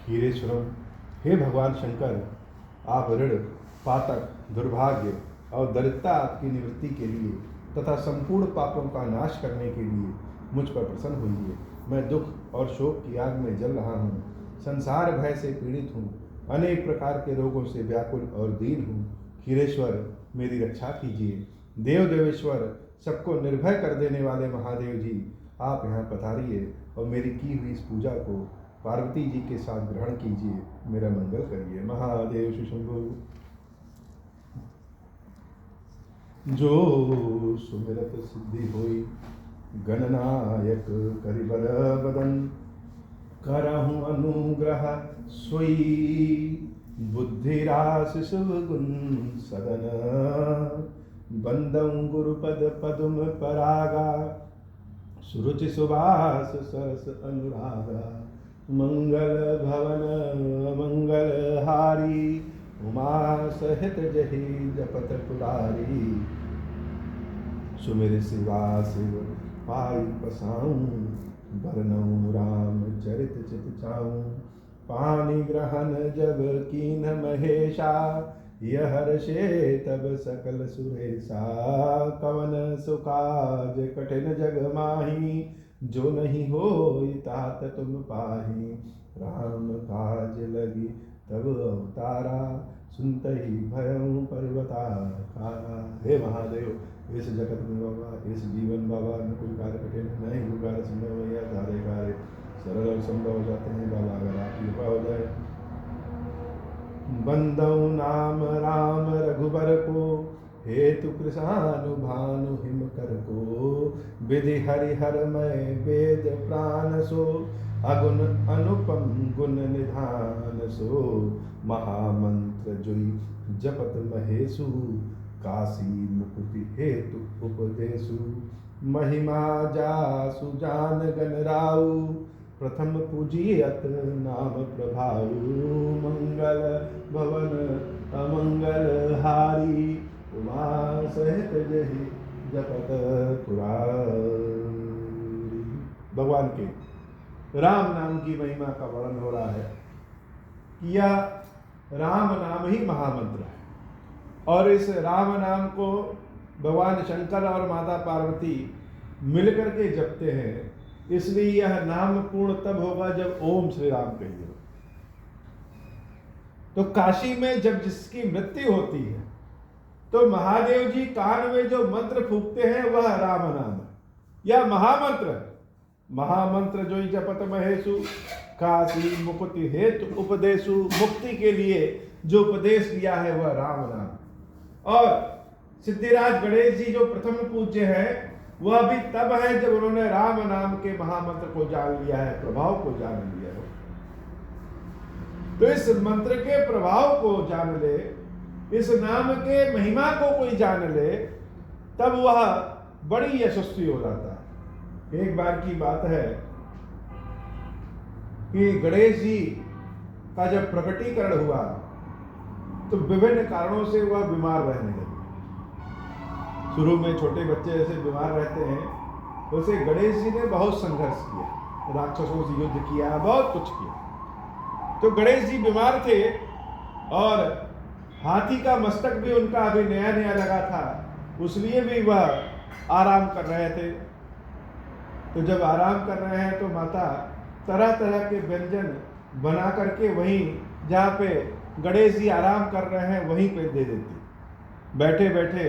क्षीरेश्वरम, हे भगवान शंकर, आप ऋण, पातक, दुर्भाग्य और दरिद्रता आपकी निवृत्ति के लिए तथा संपूर्ण पापों का नाश करने के लिए मुझ पर प्रसन्न होइए। मैं दुख और शोक की आग में जल रहा हूँ, संसार भय से पीड़ित हूँ, अनेक प्रकार के रोगों से व्याकुल और दीन हूँ। क्षीरेश्वर, मेरी रक्षा कीजिए। देव देवेश्वर, सबको निर्भय कर देने वाले महादेव जी, आप यहाँ पधारिए और मेरी की हुई इस पूजा को पार्वती जी के साथ ग्रहण कीजिए, मेरा मंगल करिए। महादेव श्री शंभु। जो सुमिरत सिद्धि होई, गणनायक करिबर बदन, करहु अनुग्रह सोई, बुद्धि रास शुभ गुण सदन, बंदं गुरुपद पदुम परागा, सुरुचि सुबास सरस अनुरागा, मंगल भवन मंगल हारी, उमा सहित जहि जपत पुरारी, सुमिर शिवा शिव पाई पसाऊं, बरनऊं राम चरित चित चाऊं, पानी ग्रहण जब कीन महेशा, यह हर्षे तब सकल सुरेशा, कवन सुकाज कठिन जग माही, जो नहीं होई तात तुम पाही, राम काज लगी तब अवतारा, सुनतहि भयं पर्वताकारा। हे महादेव, इस जगत में बाबा, इस जीवन बाबा में कोई कार्य कठिन नहीं, कोई कार्य संभव नहीं है, सारे कार्य सरल और संभव हो जाते हैं बाबा, अगर आपकी कृपा हो जाए। बंदौ नाम राम रघुबर को, हेतु कृषानु भानु हिम कर को, विधि हरिहर मय वेद प्राण सो, अगुण अनुपम गुण निधान सो, महामंत्र जुई जपत महेशु, काशी मुकुति हेतु उपदेशु, महिमा जासु जान गण राउ, प्रथम पूजियत नाम प्रभाऊ, मंगल भवन अमंगल हारी, उमा सहित जहि जपत पुरारी। भगवान के राम नाम की महिमा का वर्णन हो रहा है कि यह राम नाम ही महामंत्र है, और इस राम नाम को भगवान शंकर और माता पार्वती मिलकर के जपते हैं, इसलिए यह नाम पूर्ण तब होगा जब ओम श्री राम कहिए। तो काशी में जब जिसकी मृत्यु होती है तो महादेव जी कान में जो मंत्र फूंकते हैं वह राम नाम है, यह महामंत्र है। महामंत्र जो ही जपत महेशु, काशी मुक्ति हेतु उपदेशु, मुक्ति के लिए जो उपदेश दिया है वह राम नाम। और सिद्धिराज गणेश जी जो प्रथम पूज्य है वह भी तब है जब उन्होंने राम नाम के महामंत्र को जान लिया है, प्रभाव को जान लिया है। तो इस मंत्र के प्रभाव को जान ले, इस नाम के महिमा को कोई जान ले, तब वह बड़ी यशस्वी हो जाता है। एक बार की बात है कि गणेश जी का जब प्रकटीकरण हुआ तो विभिन्न कारणों से वह बीमार रहने लगे। शुरू में छोटे बच्चे ऐसे बीमार रहते हैं, वैसे गणेश जी ने बहुत संघर्ष किया, राक्षसों से युद्ध किया, बहुत कुछ किया। तो गणेश जी बीमार थे और हाथी का मस्तक भी उनका अभी नया नया लगा था, उसलिए भी वह आराम कर रहे थे। तो जब आराम कर रहे हैं तो माता तरह तरह के व्यंजन बना करके वहीं जहाँ पे गणेश जी आराम कर रहे हैं वहीं पे दे देती। बैठे बैठे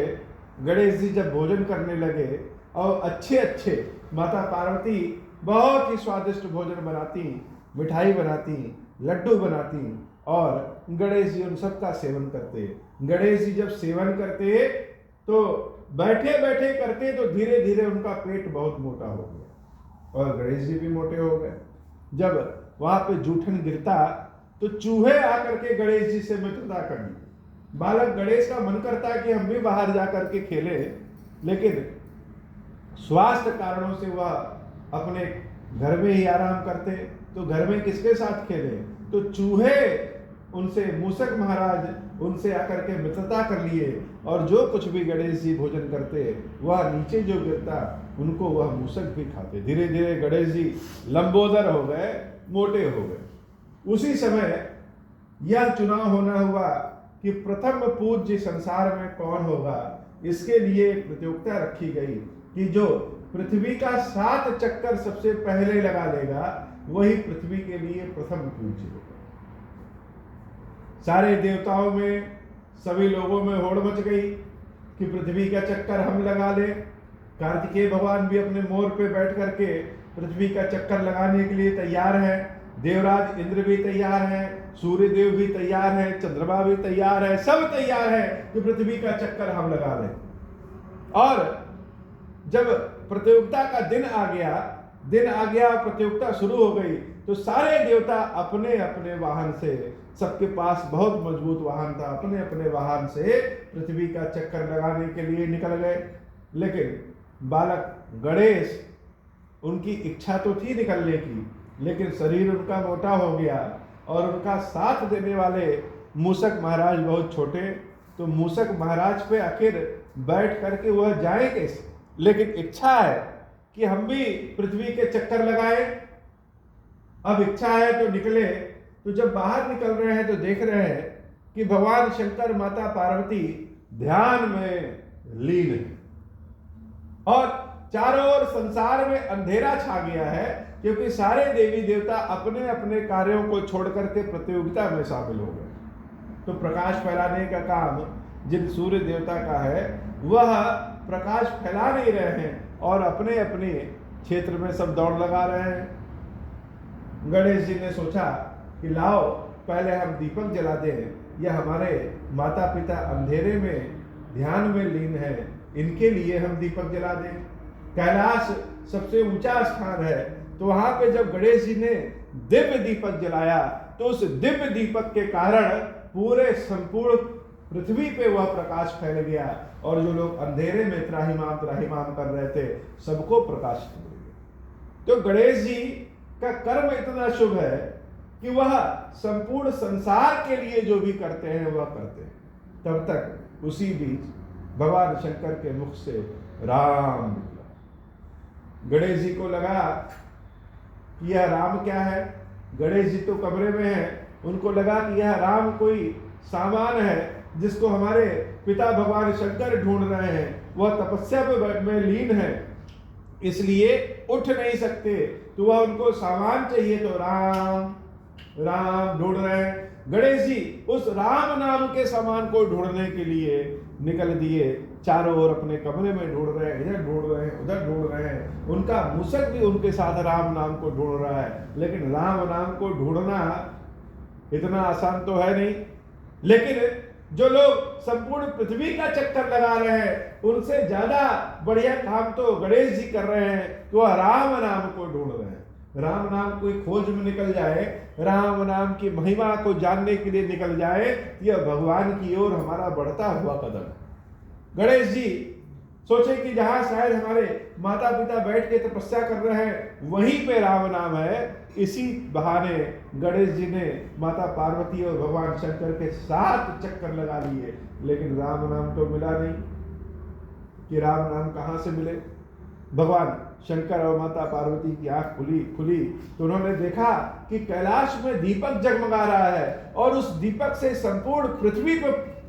गणेश जी जब भोजन करने लगे और अच्छे अच्छे माता पार्वती बहुत ही स्वादिष्ट भोजन बनाती, मिठाई बनाती, लड्डू बनाती और गणेश जी उन सब का सेवन करते। गणेश जी जब सेवन करते तो बैठे बैठे करते तो धीरे धीरे उनका पेट बहुत मोटा हो गया और गणेश जी भी मोटे हो गए। जब वहां पे जूठन गिरता तो चूहे आकर के गणेश जी से मित्रता करनी। बालक गणेश का मन करता है कि हम भी बाहर जा करके खेले, लेकिन स्वास्थ्य कारणों से वह अपने घर में ही आराम करते। तो घर में किसके साथ खेले? तो चूहे उनसे, मूषक महाराज उनसे आकर के मित्रता कर लिए और जो कुछ भी गणेश जी भोजन करते वह नीचे जो गिरता उनको वह मूषक भी खाते। धीरे धीरे गणेश जी लंबोदर हो गए, मोटे हो गए। उसी समय यह चुनाव होना हुआ कि प्रथम पूज्य संसार में कौन होगा। इसके लिए एक प्रतियोगिता रखी गई कि जो पृथ्वी का 7 चक्कर सबसे पहले लगा लेगा वही पृथ्वी के लिए प्रथम पूज्य होगा। सारे देवताओं में, सभी लोगों में होड़ मच गई कि पृथ्वी का चक्कर हम लगा ले। कार्तिकेय भगवान भी अपने मोर पे बैठ करके पृथ्वी का चक्कर लगाने के लिए तैयार है। देवराज इंद्र भी तैयार है, सूर्य देव भी तैयार है, चंद्रमा भी तैयार है, सब तैयार है कि पृथ्वी का चक्कर हम लगा लें। और जब प्रतियोगिता का दिन आ गया, प्रतियोगिता शुरू हो गई, तो सारे देवता अपने अपने वाहन से, सबके पास बहुत मजबूत वाहन था, अपने अपने वाहन से पृथ्वी का चक्कर लगाने के लिए निकल गए। लेकिन बालक गणेश, उनकी इच्छा तो थी निकलने की, लेकिन शरीर उनका मोटा हो गया और उनका साथ देने वाले मूषक महाराज बहुत छोटे, तो मूषक महाराज पे आखिर बैठ करके वह जाए कैसे। लेकिन इच्छा है कि हम भी पृथ्वी के चक्कर लगाए। अब इच्छा है तो निकले। तो जब बाहर निकल रहे हैं तो देख रहे हैं कि भगवान शंकर, माता पार्वती ध्यान में लीन है और चारों ओर संसार में अंधेरा छा गया है, क्योंकि सारे देवी देवता अपने अपने कार्यों को छोड़ करके प्रतियोगिता में शामिल हो गए। तो प्रकाश फैलाने का काम जिन सूर्य देवता का है, वह प्रकाश फैला नहीं रहे हैं और अपने अपने क्षेत्र में सब दौड़ लगा रहे हैं। गणेश जी ने सोचा कि लाओ पहले हम दीपक जला दें, यह हमारे माता पिता अंधेरे में ध्यान में लीन है, इनके लिए हम दीपक जला दें। कैलाश सबसे ऊंचा स्थान है, तो वहां पे जब गणेश जी ने दिव्य दीपक जलाया तो उस दिव्य दीपक के कारण पूरे संपूर्ण पृथ्वी पे वह प्रकाश फैल गया और जो लोग अंधेरे में त्राहिमाम कर रहे थे, सबको प्रकाशित हो गया। तो गणेश जी का कर्म इतना शुभ है कि वह संपूर्ण संसार के लिए जो भी करते हैं वह करते हैं। तब तक उसी बीच भगवान शंकर के मुख से राम निकला। गणेश जी को लगा कि यह राम क्या है। गणेश जी तो कमरे में हैं, उनको लगा कि यह राम कोई सामान है जिसको हमारे पिता भगवान शंकर ढूंढ रहे हैं, वह तपस्या में लीन है, इसलिए उठ नहीं सकते, तो वह उनको सामान चाहिए, तो राम राम ढूंढ रहे हैं। गणेश जी उस राम नाम के सामान को ढूंढने के लिए निकल दिए। चारों ओर अपने कमरे में ढूंढ रहे हैं, इधर ढूंढ रहे हैं, उधर ढूंढ रहे हैं। उनका मूषक भी उनके साथ राम नाम को ढूंढ रहा है, लेकिन राम नाम को ढूंढना इतना आसान तो है नहीं। लेकिन जो लोग संपूर्ण पृथ्वी का चक्कर लगा रहे हैं, उनसे ज्यादा बढ़िया काम तो गणेश जी कर रहे हैं, तो वह राम नाम को ढूंढ रहे हैं। राम नाम कोई खोज में निकल जाए, राम नाम की महिमा को जानने के लिए निकल जाए, यह भगवान की ओर हमारा बढ़ता हुआ कदम है। गणेश जी सोचे कि जहां शायद हमारे माता पिता बैठ के तपस्या कर रहे हैं, वहीं पे राम नाम है। इसी बहाने गणेश जी ने माता पार्वती और भगवान शंकर के 7 चक्कर लगा लिए, लेकिन राम नाम तो मिला नहीं। कि राम नाम कहां से मिले। भगवान शंकर और माता पार्वती की आंख खुली तो उन्होंने देखा कि कैलाश में दीपक जगमगा रहा है और उस दीपक से संपूर्ण पृथ्वी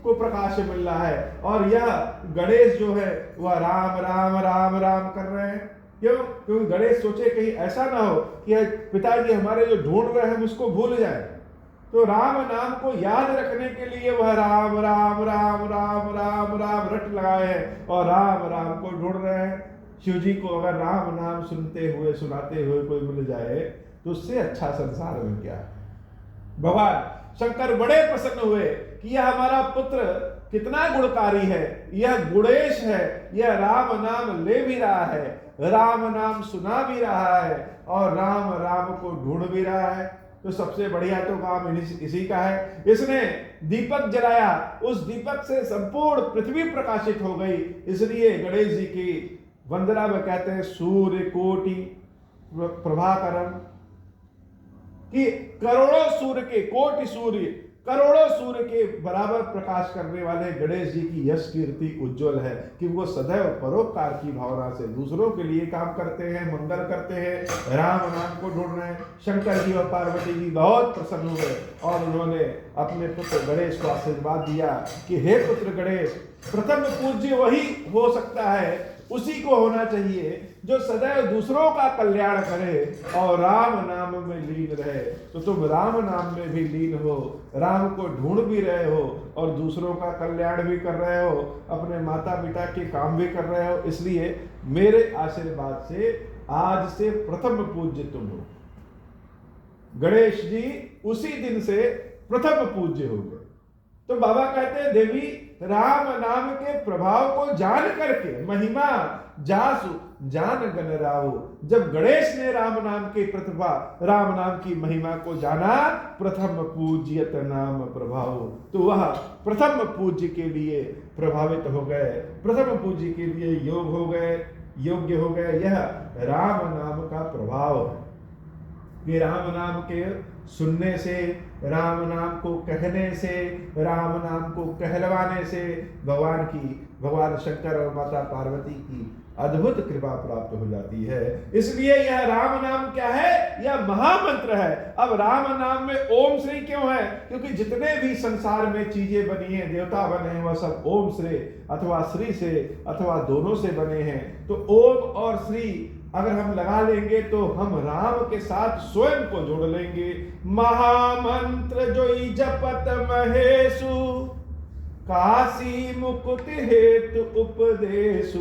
को प्रकाश मिल रहा है, और यह गणेश जो है वह राम राम राम राम कर रहे हैं। क्यों? क्योंकि गणेश सोचे कहीं ऐसा ना हो कि पिताजी हमारे जो ढूंढ रहे हैं उसको भूल जाए, तो राम नाम को याद रखने के लिए वह राम राम राम राम राम राम रट लगाए हैं और राम राम को ढूंढ रहे हैं। शिव जी को अगर राम नाम सुनते हुए सुनाते हुए कोई मिल जाए तो उससे अच्छा संसार में क्या है। भगवान शंकर बड़े प्रसन्न हुए कि यह हमारा पुत्र कितना गुणकारी है, यह गुणेश है, यह राम नाम ले भी रहा है, राम नाम सुना भी रहा है और राम राम को ढूंढ भी रहा है। तो सबसे बढ़िया तो काम इसी का है। इसने दीपक जलाया, उस दीपक से संपूर्ण पृथ्वी प्रकाशित हो गई। इसलिए गणेश जी की वंदना में कहते हैं सूर्य कोटि प्रभाकरम, कि करोड़ों सूर्य के, कोटि सूर्य करोड़ों सूर्य के बराबर प्रकाश करने वाले गणेश जी की यश कीर्ति उज्जवल है कि वो सदैव परोपकार की भावना से दूसरों के लिए काम करते हैं, मंगल करते हैं, राम नाम को ढूंढ रहे हैं। शंकर जी और पार्वती जी बहुत प्रसन्न हुए और उन्होंने अपने पुत्र गणेश को आशीर्वाद दिया कि हे पुत्र गणेश, प्रथम पूज्य वही हो सकता है, उसी को होना चाहिए जो सदैव दूसरों का कल्याण करे और राम नाम में लीन रहे। तो तुम राम नाम में भी लीन हो, राम को ढूंढ भी रहे हो और दूसरों का कल्याण भी कर रहे हो, अपने माता पिता के काम भी कर रहे हो, इसलिए मेरे आशीर्वाद से आज से प्रथम पूज्य तुम हो। गणेश जी उसी दिन से प्रथम पूज्य हो गए। तो बाबा कहते हैं देवी राम नाम के प्रभाव को जान करके महिमा जासु जान गण राहु। जब गणेश ने राम नाम के प्रतिभा, राम नाम की महिमा को जाना, प्रथम पूज्यत नाम प्रभाव, तो वह प्रथम पूज्य के लिए प्रभावित हो गए, प्रथम पूज्य के लिए योग्य हो गए। यह राम नाम का प्रभाव है कि राम नाम के सुनने से, राम नाम को कहने से, राम नाम को कहलवाने से भगवान शंकर और माता पार्वती की अद्भुत कृपा प्राप्त हो जाती है। इसलिए यह राम नाम क्या है? यह महामंत्र है। अब राम नाम में ओम श्री क्यों है? क्योंकि जितने भी संसार में चीजें बनी हैं, देवता बने हैं, वह सब ओम से अथवा श्री से अथवा दोनों से बने हैं। तो ओम और श्री अगर हम लगा लेंगे तो हम राम के साथ स्वयं को जोड़ लेंगे। महामंत्र जोई जपत महेशु, काशी मुकुट हेतु उपदेशु,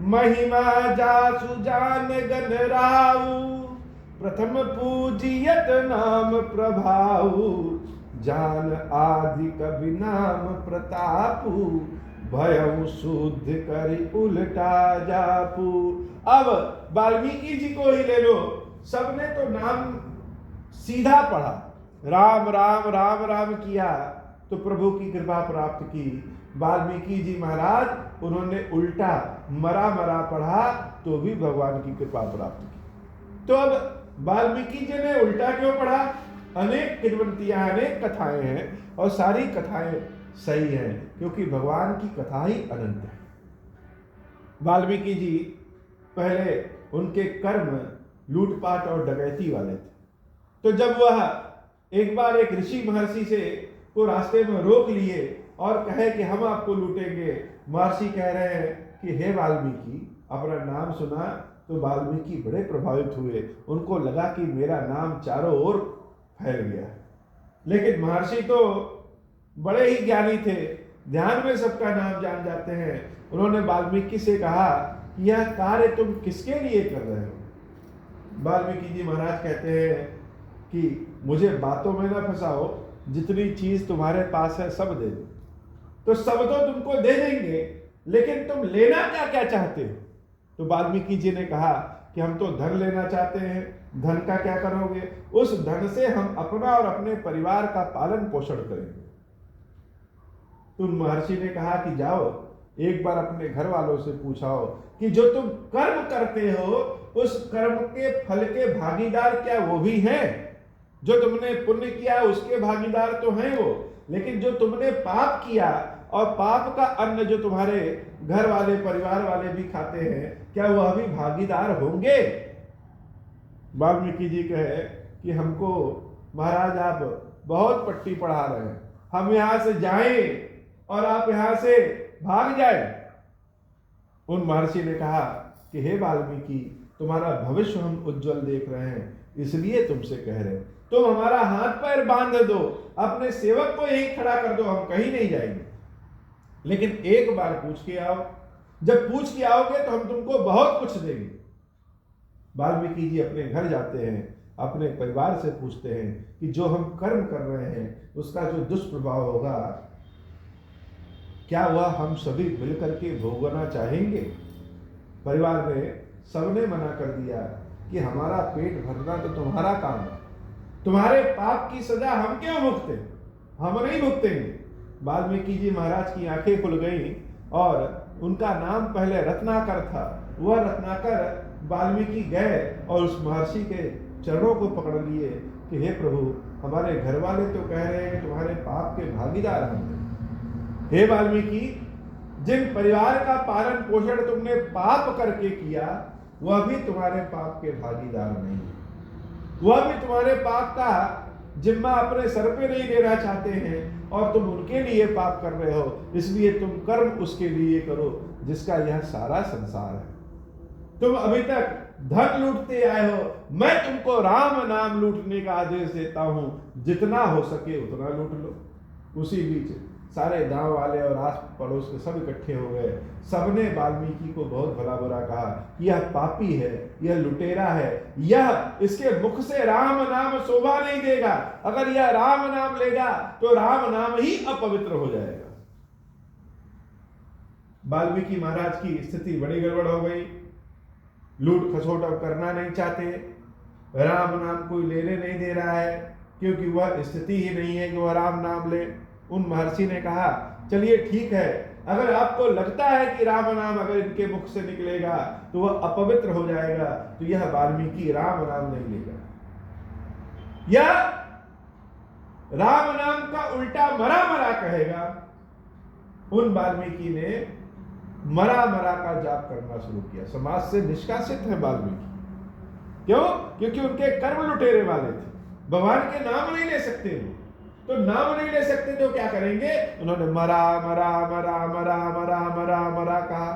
महिमा जासु जान गण राहु, प्रथम पूजियत नाम प्रभाऊ, जान आदि कवि नाम प्रतापु, भयउ शुद्ध करि उल्टा जापू। अब वाल्मीकि जी को ही ले लो, सबने तो नाम सीधा पढ़ा, राम राम राम राम किया तो प्रभु की कृपा प्राप्त की। वाल्मीकि जी महाराज उन्होंने उल्टा मरा मरा पढ़ा तो भी भगवान की कृपा प्राप्त की। तो अब वाल्मीकि जी ने उल्टा क्यों पढ़ा? अनेक किंवदंतियां, अनेक कथाएं हैं और सारी कथाएं सही है क्योंकि भगवान की कथा ही अनंत है। वाल्मीकि जी पहले उनके कर्म लूटपाट और डकैती वाले थे। तो जब वह एक बार एक ऋषि महर्षि से को रास्ते में रोक लिए और कहे कि हम आपको लूटेंगे, महर्षि कह रहे हैं कि हे वाल्मीकि, अपना नाम सुना तो वाल्मीकि बड़े प्रभावित हुए। उनको लगा कि मेरा नाम चारों ओर फैल गया है। लेकिन महर्षि तो बड़े ही ज्ञानी थे, ध्यान में सबका नाम जान जाते हैं। उन्होंने वाल्मीकि से कहा कि यह कार्य तुम किसके लिए कर रहे हो? वाल्मीकि जी महाराज कहते हैं कि मुझे बातों में ना फंसाओ, जितनी चीज तुम्हारे पास है सब दे दो। तो सब तो तुमको दे देंगे, लेकिन तुम लेना क्या क्या चाहते हो? तो वाल्मीकि जी ने कहा कि हम तो धन लेना चाहते हैं। धन का क्या करोगे? उस धन से हम अपना और अपने परिवार का पालन पोषण करेंगे। तो महर्षि ने कहा कि जाओ एक बार अपने घर वालों से पूछाओ कि जो तुम कर्म करते हो उस कर्म के फल के भागीदार क्या वो भी हैं? जो तुमने पुण्य किया उसके भागीदार तो हैं वो, लेकिन जो तुमने पाप किया और पाप का अन्न जो तुम्हारे घर वाले परिवार वाले भी खाते हैं, क्या वह भी भागीदार होंगे? वाल्मीकि जी कहे कि हमको महाराज आप बहुत पट्टी पढ़ा रहे हैं, हम यहां से जाएं और आप यहां से भाग जाएं। उन महर्षि ने कहा कि हे वाल्मीकि, तुम्हारा भविष्य हम उज्जवल देख रहे हैं, इसलिए तुमसे कह रहे हैं तुम हमारा हाथ पैर बांध दो, अपने सेवक को यही खड़ा कर दो, हम कहीं नहीं जाएंगे। लेकिन एक बार पूछ के आओ, जब पूछ के आओगे तो हम तुमको बहुत कुछ देंगे। वाल्मीकि जी अपने घर जाते हैं, अपने परिवार से पूछते हैं कि जो हम कर्म कर रहे हैं उसका जो दुष्प्रभाव होगा, क्या वह हम सभी मिलकर के भोगना चाहेंगे? परिवार में सबने मना कर दिया कि हमारा पेट भरना तो तुम्हारा काम है, तुम्हारे पाप की सजा हम क्यों भुगते, हम नहीं भुगतेंगे। वाल्मीकि जी महाराज की आंखें खुल गई और उनका नाम पहले रत्नाकर था। वह रत्नाकर वाल्मीकि गए और उस महर्षि के चरणों को पकड़ लिए कि हे प्रभु, हमारे घर वाले तो कह रहे हैं कि तुम्हारे पाप के भागीदार हम हैं। हे वाल्मीकि, जिन परिवार का पालन पोषण तुमने पाप करके किया, वह भी तुम्हारे पाप के भागीदार नहीं है। वह भी तुम्हारे पाप का जिम्मा अपने सर पे नहीं लेना चाहते हैं, और तुम उनके लिए पाप कर रहे हो। इसलिए तुम कर्म उसके लिए करो जिसका यह सारा संसार है। तुम अभी तक धन लूटते आए हो, मैं तुमको राम नाम लूटने का आदेश देता हूं, जितना हो सके उतना लूट लो। उसी बीच सारे गांव वाले और आस पड़ोस के सब इकट्ठे हो गए। सबने वाल्मीकि को बहुत भला बुरा कहा, यह पापी है, यह लुटेरा है, यह इसके मुख से राम नाम शोभा नहीं देगा। अगर यह राम नाम लेगा तो राम नाम ही अपवित्र हो जाएगा। वाल्मीकि महाराज की स्थिति बड़ी गड़बड़ हो गई। लूट खसोट अब करना नहीं चाहते, राम नाम कोई लेने नहीं दे रहा है, क्योंकि वह स्थिति ही नहीं है कि वह राम नाम ले। उन महर्षि ने कहा, चलिए ठीक है, अगर आपको लगता है कि राम नाम अगर इनके मुख से निकलेगा तो वह अपवित्र हो जाएगा, तो यह वाल्मीकि राम नाम नहीं लेगा। या राम नाम का उल्टा मरा मरा कहेगा। उन वाल्मीकि ने मरा मरा का जाप करना शुरू किया। समाज से निष्कासित है वाल्मीकि। क्यों? क्योंकि उनके कर्म लुटेरे वाले थे, भगवान के नाम नहीं ले सकते वो। तो नाम नहीं ले सकते तो क्या करेंगे? उन्होंने मरा मरा मरा मरा मरा मरा मरा कहा।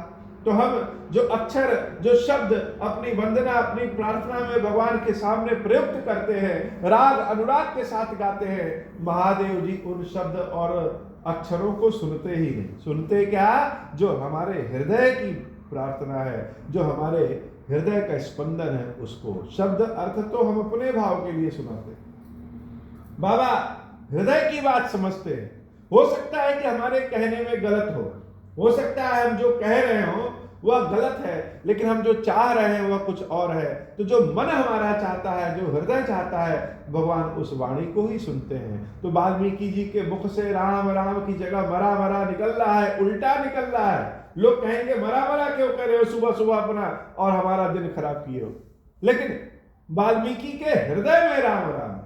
तो हम जो अक्षर, जो शब्द अपनी वंदना, अपनी प्रार्थना में भगवान के सामने प्रयुक्त करते हैं, राग अनुराग के साथ गाते हैं, महादेव जी उन शब्द और अक्षरों को सुनते ही नहीं। सुनते क्या? जो हमारे हृदय की प्रार्थना है, जो हमारे हृदय का स्पंदन है, उसको। शब्द अर्थ तो हम अपने भाव के लिए सुनाते हैं, बाबा हृदय की बात समझते हैं। हो सकता है कि हमारे कहने में गलत हो सकता है हम जो कह रहे हो वह गलत है, लेकिन हम जो चाह रहे हैं वह कुछ और है। तो जो मन हमारा चाहता है, जो हृदय चाहता है, भगवान उस वाणी को ही सुनते हैं। तो वाल्मीकि जी के मुख से राम राम की जगह मरा मरा निकल रहा है, उल्टा निकल रहा है। लोग कहेंगे मरा मरा क्यों कर रहे हो सुबह सुबह अपना और हमारा दिन खराब किए हो। लेकिन वाल्मीकि के हृदय में राम राम।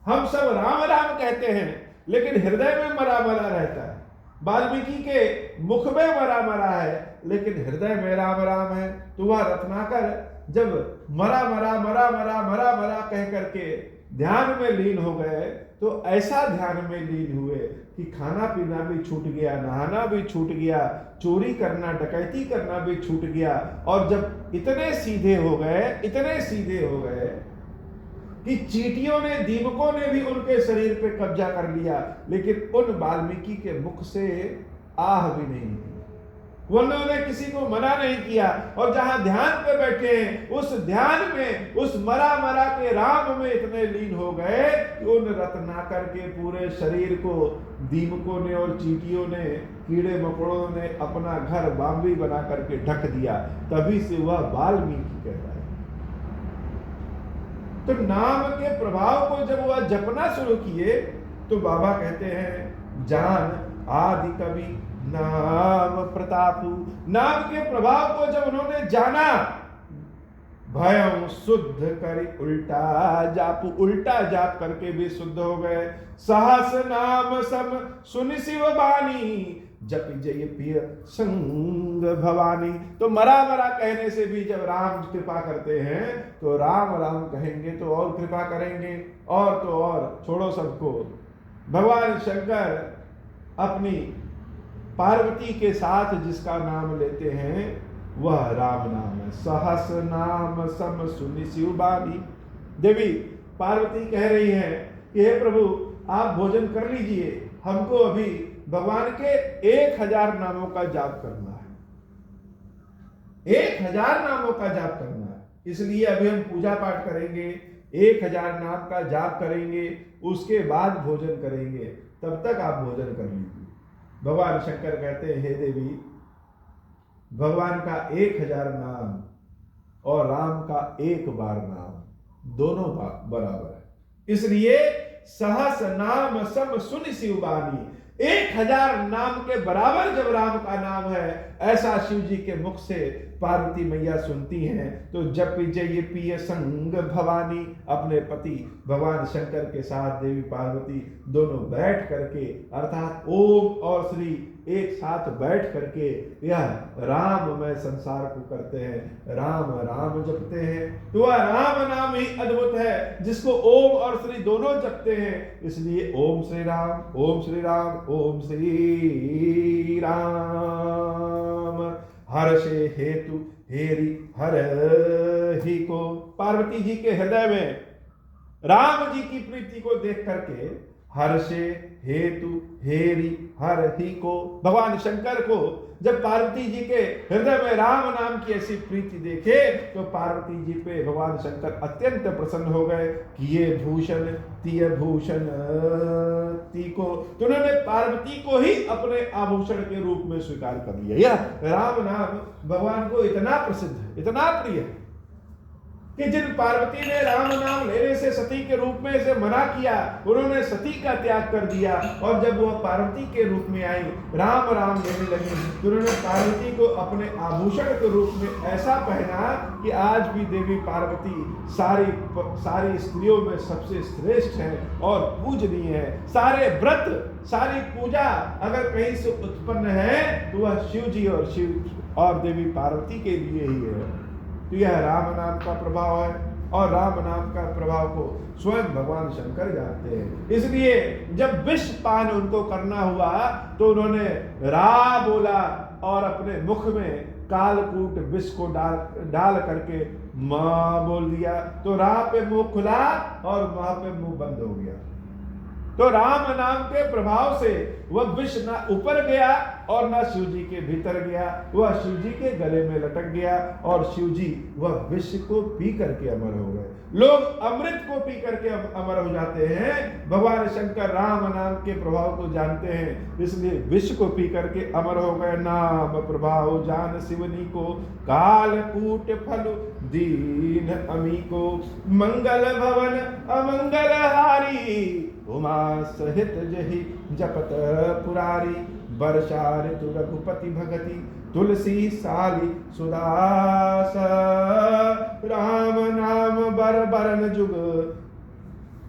हम सब राम राम कहते हैं, लेकिन हृदय में मरा मरा रहता है। वाल्मीकि के मुख में मरा मरा है, लेकिन हृदय में राम राम है। तो वह रत्नाकर जब मरा मरा मरा मरा मरा मरा कह करके ध्यान में लीन हो गए, तो ऐसा ध्यान में लीन हुए कि खाना पीना भी छूट गया, नहाना भी छूट गया, चोरी करना डकैती करना भी छूट गया। और जब इतने सीधे हो गए कि चींटियों ने, दीमकों ने भी उनके शरीर पे कब्जा कर लिया, लेकिन उन वाल्मीकि के मुख से आह भी नहीं निकली। उन्होंने किसी को मना नहीं किया। और जहां ध्यान पे बैठे हैं, उस ध्यान में, उस मरा मरा के राम में इतने लीन हो गए कि उन रत्नाकर के पूरे शरीर को दीमकों ने और चींटियों ने, कीड़े मकोड़ों ने अपना घर बाम्बी बना करके ढक दिया। तभी से वह वाल्मीकि कहता है। तो नाम के प्रभाव को जब वह जपना शुरू किए, तो बाबा कहते हैं, जान आदि कवि नाम प्रतापु। नाम के प्रभाव को जब उन्होंने जाना, भयं शुद्ध करी उल्टा जापु। उल्टा जाप करके भी शुद्ध हो गए। सहस नाम सम सुनि शिव बानी, जप जय पिय संग भवानी। तो मरा मरा कहने से भी जब राम कृपा करते हैं, तो राम राम कहेंगे तो और कृपा करेंगे। और तो और छोड़ो सबको, भगवान शंकर अपनी पार्वती के साथ जिसका नाम लेते हैं वह राम नाम है। सहस नाम सम सुनि शिव बानी। देवी पार्वती कह रही है कि हे प्रभु, आप भोजन कर लीजिए, हमको अभी भगवान के 1000 नामों का जाप करना है। 1000 नामों का जाप करना है। इसलिए अभी हम पूजा पाठ करेंगे, 1000 नाम का जाप करेंगे, उसके बाद भोजन करेंगे। तब तक आप भोजन कर लीजिए। भगवान शंकर कहते हैं, हे देवी, भगवान का 1000 नाम और राम का 1 बार नाम दोनों बराबर है। इसलिए सहस नाम सम सुनि शिव बानी। 1000 नाम के बराबर जब राम का नाम है, ऐसा शिव जी के मुख से पार्वती मैया सुनती हैं। तो जब जय पिय संग भवानी, अपने पति भगवान शंकर के साथ देवी पार्वती दोनों बैठ करके, अर्थात ओम और श्री एक साथ बैठ करके यह राममय संसार को करते हैं, राम राम जपते हैं। तो वह राम नाम ही अद्भुत है, जिसको ओम और श्री दोनों जपते हैं। इसलिए ओम श्री राम, ओम श्री राम, ओम श्री राम। हर्षे हेतु हेरि हर ही को, पार्वती जी के हृदय में राम जी की प्रीति को देख करके हर्षे हेतु हेरि हर ही को, भगवान शंकर को जब पार्वती जी के हृदय में राम नाम की ऐसी प्रीति देखे तो पार्वती जी पे भगवान शंकर अत्यंत प्रसन्न हो गए कि ये भूषण तिय भूषण तीको, तो उन्होंने पार्वती को ही अपने आभूषण के रूप में स्वीकार कर लिया। यह राम नाम भगवान को इतना प्रसिद्ध है, इतना प्रिय है कि जिन पार्वती ने राम नाम लेने से सती के रूप में इसे मना किया, उन्होंने सती का त्याग कर दिया और जब वह पार्वती के रूप में आई, राम राम लेने लगी, तो उन्होंने पार्वती को अपने आभूषण के रूप में ऐसा पहना कि आज भी देवी पार्वती सारी स्त्रियों में सबसे श्रेष्ठ है और पूजनीय है। सारे व्रत, सारी पूजा अगर कहीं से उत्पन्न है तो वह शिव जी और देवी पार्वती के लिए ही है। तो यह राम नाम का प्रभाव है और राम नाम का प्रभाव को स्वयं भगवान शंकर जानते हैं। इसलिए जब विष पान उनको करना हुआ तो उन्होंने रा बोला और अपने मुख में कालकूट विष को डाल करके मां बोल दिया, तो रा पे मुंह खुला और मां पे मुंह बंद हो गया। तो राम नाम के प्रभाव से वह विष ना ऊपर गया और ना शिव जी के भीतर गया, वह शिव जी के गले में लटक गया और शिव जी वह विष को पी करके अमर हो गए। लोग अमृत को पी करके अमर हो जाते हैं, भगवान शंकर राम नाम के प्रभाव को जानते हैं, इसलिए विष को पी करके अमर हो गए। नाम प्रभाव जान शिवनी को, कालकूट फल दीन अमी को, मंगल भवन अमंगल हारी, उमा सहित जहि जपत पुरारी, वर्षा ऋतु रघुपति भगति, तुलसी साली सुदास, राम नाम बर बरन जुग,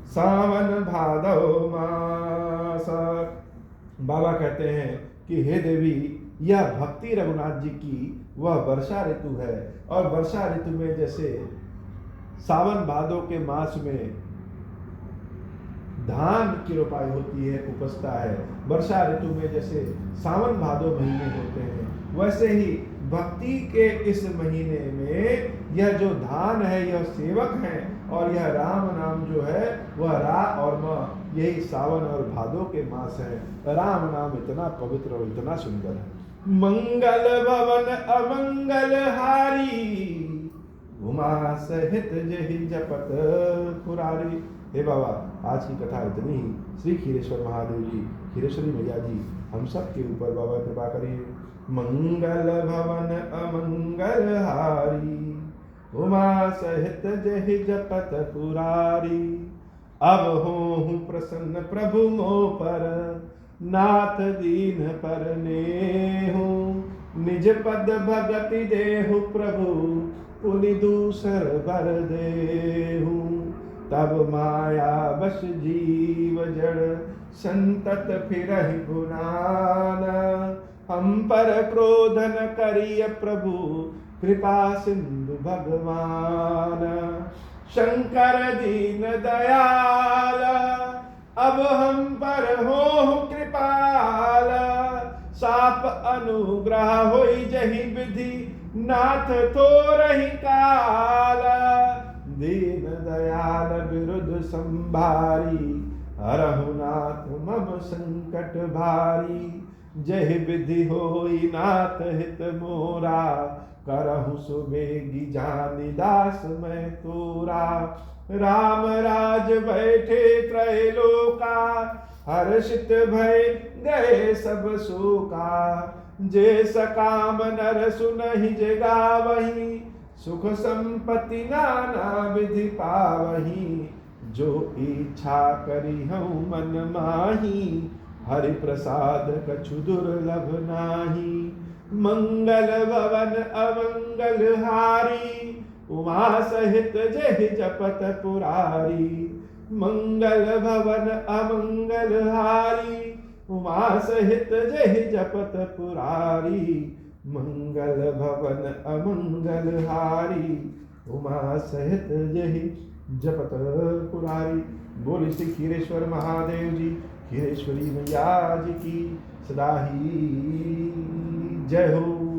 सावन भादव मास। बाबा कहते हैं कि हे देवी, यह भक्ति रघुनाथ जी की वह वर्षा ऋतु है और वर्षा ऋतु में जैसे सावन भादव के मास में धान की रोपाई होती है, उपजता है, वर्षा ऋतु में जैसे सावन भादव महीने होते हैं, वैसे ही भक्ति के इस महीने में यह जो धान है यह सेवक है और यह राम नाम जो है वह रा और म, यही सावन और भादव के मास है। राम नाम इतना पवित्र और इतना सुंदर है। मंगल भवन अमंगल हारी, उमा सहित जहि जपत पुरारी। हे बाबा, आज की कथा इतनी ही। श्री खीरेश्वर महादेव जी, खीरेश्वरी मैया जी हम सब के ऊपर बाबा कृपा करिए। मंगल भवन अमंगल हारी, उमा सहित जहि जपत पुरारी। अब होहु प्रसन्न प्रभु मोह पर, नाथ दीन पर नेहु, निज पद भगति देहु प्रभु, पुनि दूसर बर देहु। तब माया बस जीव जड़, संतत फिरहि गुनाना, हम पर क्रोध न करिय प्रभु, कृपा सिंधु भगवान। शंकर दीन दयाल, अब हम पर हो कृपाल, साप अनुग्रह होई जहि विधि, नाथ थोरहि काल। दीन दयाल विरुद्ध संभारी, हरहु नाथ मम संकट भारी। जहि विधि होई नाथ हित मोरा, करहु सुबेगी जानि दास मैं तोरा। राम राज बैठे त्रैलोका, हर्षित भय गए सब शोका। जे सकाम नर सुनहि जे गावहि, सुख संपत्ति नाना विधि पावहि। जो इच्छा करी हूँ मन माही, हरि प्रसाद कछु दुर्लभ नाही। मंगल भवन अमंगल हारी, उमा सहित जहि जपत पुरारी। मंगल भवन अमंगल हारी, उमा सहित जहि जपत पुरारी। मंगल भवन अमंगल हारी, उमा सहित जहि जपत पुरारी। बोल श्री खीरेश्वर महादेव जी, खीरेश्वरी मैया जी की सदा ही जय हो।